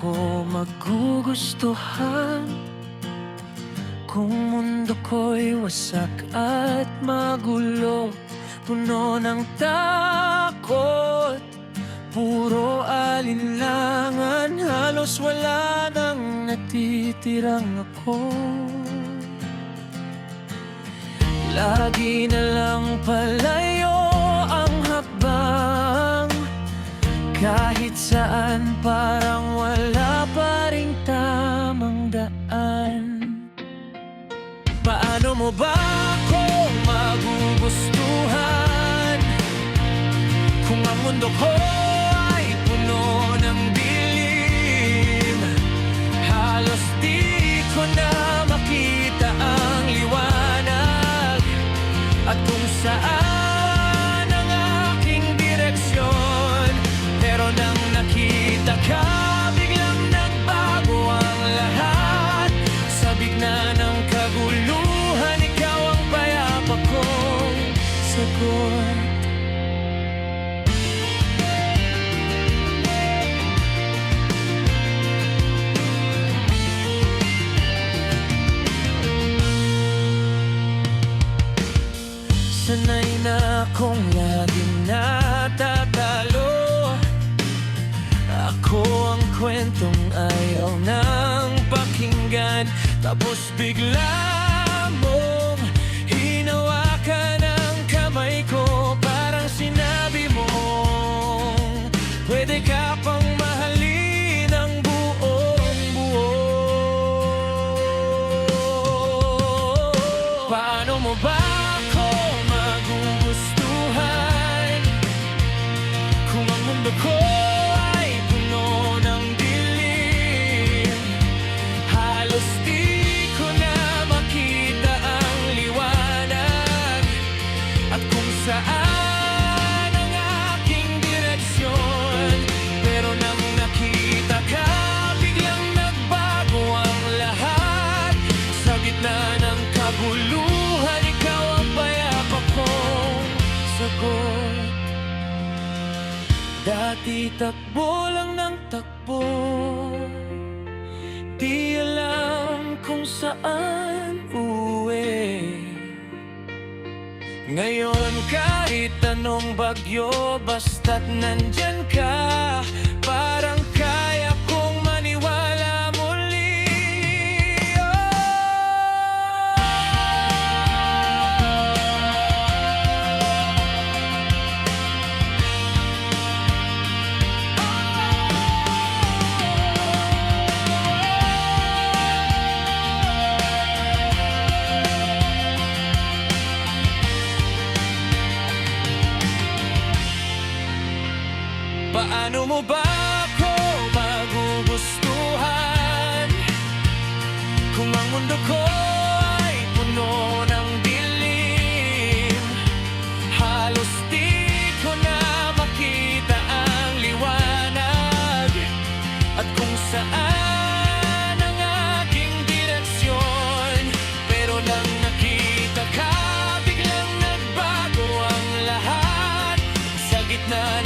ko magugustuhan kung mundo ko'y wasak at magulo, puno ng takot, puro alinlangan, halos wala nang natitirang ako. Lagi na lang palayo ang hakbang, kahit saan parang wala pa ring tamang daan. Paano mo ba ako magugustuhan kung ang mundo ko ay puno ng dilim? Halos di ko na makita ang liwanag at kung saan ang aking direksyon. Pero nang nakita ka, biglang nagbago ang lahat. Sa bigla ng kaguluhan, ikaw ang payapa kong sagot. Sanay na akong laging natatalo, ako ang kwentong ayaw nang pakinggan. Tapos bigla mong hinawakan ang kamay ko, parang sinabi mong pwede ka pang mahalin ang buong buo. Paano mo ba ako magugustuhan kung ang mundo ko ay puno ng dilim? Halos di ko na makita ang liwanag at kung saan ang aking direksyon. Pero nang nakita ka, biglang nagbago ang lahat. Sa gitna ng kaguluhan, ikaw ang payapa kong sagot. Dati takbo lang ng takbo, di alam kung saan uwi. Ngayon kahit anong bagyo, basta't nandyan ka, parang kaya kong maniwala muli. Paano mo ba ako magugustuhan kung ang mundo ko ay puno ng dilim? Halos di ko na makita ang liwanag at kung saan ang aking direksyon. Pero nang nakita ka, biglang nagbago ang lahat. Sa gitna